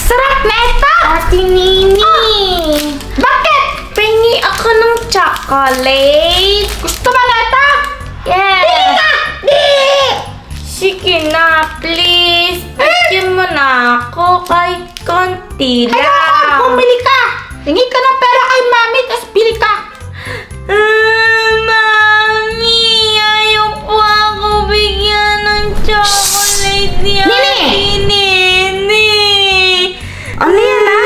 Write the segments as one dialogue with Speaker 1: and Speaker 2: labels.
Speaker 1: sarap na ito!
Speaker 2: Ate Nini!
Speaker 1: Bakit?
Speaker 2: Pengi ako ng chocolate.
Speaker 1: Gusto mo na ito?
Speaker 2: Yes!
Speaker 1: Di ka! Di!
Speaker 2: Sige na, please. Bigyan mo na ako kahit konti lang.
Speaker 1: Ayoko, bumili ka! Tingin ka ng pera kay Mami, tapos bili ka!
Speaker 2: Mami, ayaw po ako bigyan ng chocolate ni
Speaker 1: Nini!
Speaker 2: Ate Nini.
Speaker 3: Ano yan ha?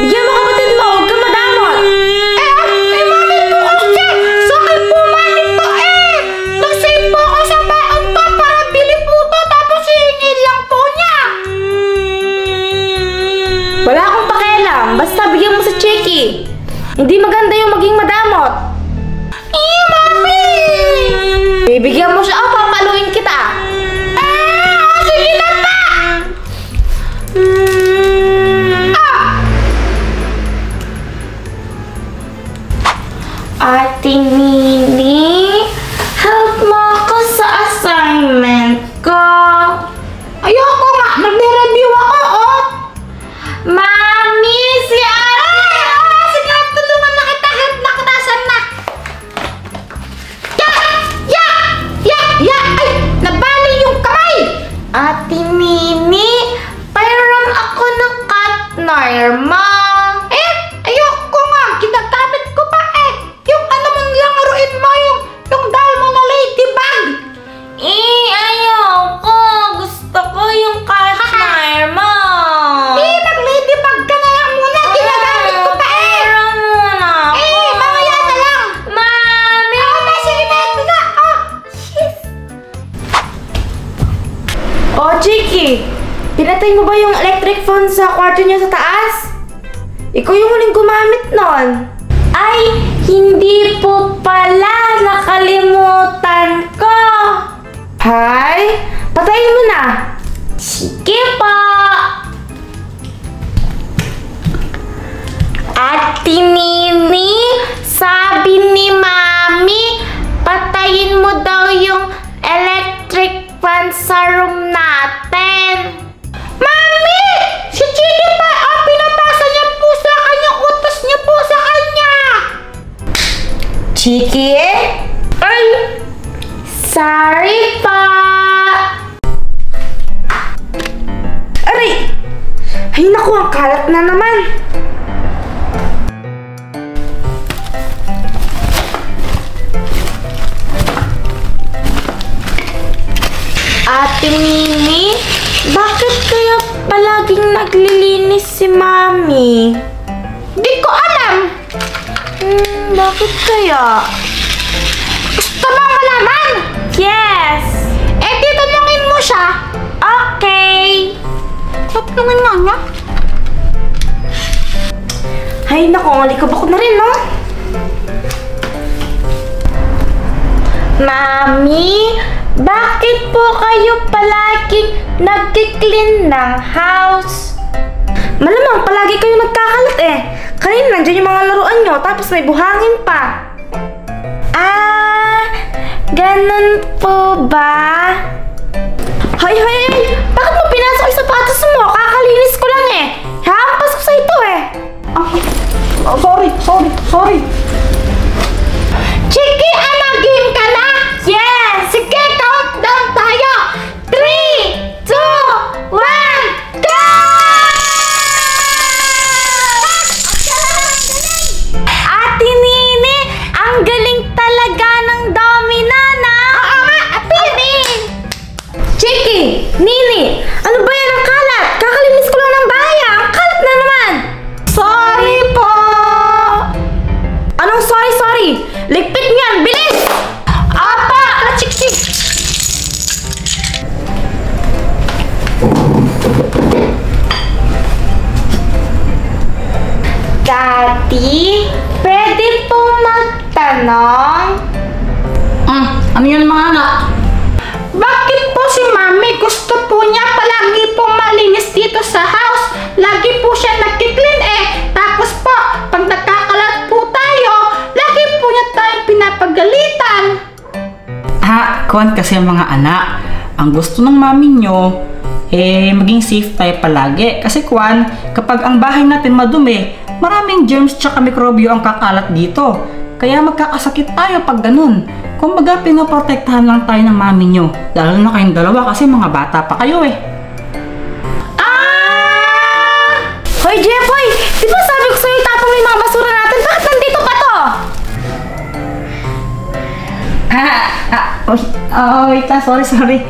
Speaker 3: Bigyan mo kapatid mo, huwag ka madamot.
Speaker 1: Mami po kasi! Sa akin po Mami po Nag-save po ako sa baon to para bili po to, tapos hihingin lang po niya!
Speaker 3: Wala akong pakialam, basta bigyan mo si Chiki. Hindi maganda yung maging madamot.
Speaker 1: Mami!
Speaker 3: Bibigyan mo siya, papaluin kita.
Speaker 1: Sige na pa!
Speaker 2: Ate Nini, help mo ako sa assignment ko.
Speaker 1: Ayoko nga! Nagre-review ako,
Speaker 2: Mami, si Ate!
Speaker 1: Sige, tulungan na kita! Help na kita! Saan na? Ay! Nabali yung kamay!
Speaker 2: Ate Nini, pairam ako ng Katnar mo.
Speaker 1: Ayoko nga! Ginagamit ko pa yung ano mong langaruin mo, yung dahil mo na ladybug!
Speaker 2: Ayoko. Gusto ko yung Katnar mo.
Speaker 1: Nag-ladybug ka na lang muna! Ginagamit ko pa
Speaker 2: Pairam muna ako.
Speaker 1: Mamaya na lang!
Speaker 2: Mami!
Speaker 1: Sige na, ito na! Yes!
Speaker 3: Oh, Chiki, pinatay mo ba yung electric fan sa kwarto niya sa taas? Ikaw yung huling gumamit nun.
Speaker 2: Ay, hindi po pala. Nakalimutan ko.
Speaker 3: Hay, patayin mo na.
Speaker 2: Sige po. Ate Nini, sabi ni Mami, patayin mo daw yung electric fan sa room natin.
Speaker 1: Mami! Si Chiki pa! Pinapasa niya po sa kanya! Utos niya po sa kanya!
Speaker 3: Chiki?
Speaker 2: Ay, sorry pa.
Speaker 3: Aray! Ay naku, ang kalat na naman.
Speaker 2: Ate Nini, bakit kaya palaging naglilinis si Mami?
Speaker 1: Di ko alam!
Speaker 2: Bakit kaya?
Speaker 1: Gusto mo malaman?
Speaker 2: Yes!
Speaker 1: Titanungin mo siya!
Speaker 2: Okay!
Speaker 1: Tatanungin nga niya?
Speaker 3: Ay naku, ang likab ako na rin, no?
Speaker 2: Mami, bakit po kayo palaging nagki-clean ng house?
Speaker 3: Malamang palagi kayo nagkakalat eh. Kanina nandyan yung mga laruan nyo, tapos may buhangin pa.
Speaker 2: Ganun po ba?
Speaker 3: Hay! Bakit mo pinasok yung sapatos mo? Kakalinis ko lang eh. Hampas ko sa ito eh.
Speaker 1: Sorry! Chiki, game ka na?
Speaker 2: Yes!
Speaker 1: Sige, countdown tayo! 3, 2, 1, go!
Speaker 2: Ate Nini, ang galing talaga ng domino na!
Speaker 3: Chiki! Nini! Ano ba yan ang kalat? Kakalinis ko lang ng bahay ah. Ang kalat na naman.
Speaker 1: Sorry po!
Speaker 3: Anong sorry? Ligpit niyan! Bilis!
Speaker 1: Apa! Chik!
Speaker 2: Daddy, pwede po magtanong?
Speaker 1: Ano yun mga anak? Bakit po si Mami gusto po niya palagi po malinis dito sa house? Lagi po siya nagki-clean Tapos po, pag nagkakalat po tayo, lagi po niya tayong pinapagalitan.
Speaker 4: Kuwan kasi mga anak, ang gusto ng mami nyo,
Speaker 1: maging safe tayo palagi. Kasi kapag ang bahay natin madumi, maraming germs tsaka mikrobyo ang kakalat dito. Kaya magkakasakit tayo pag ganun. Kumbaga, pinoprotektahan lang tayo ng mami nyo. Lalo na kayong dalawa kasi mga bata pa kayo eh.
Speaker 3: Hoy, Jepoy! Di ba sabi ko sa'yo tapong yung mga basura natin? Bakit nandito pa to?
Speaker 1: Wait lang. Sorry.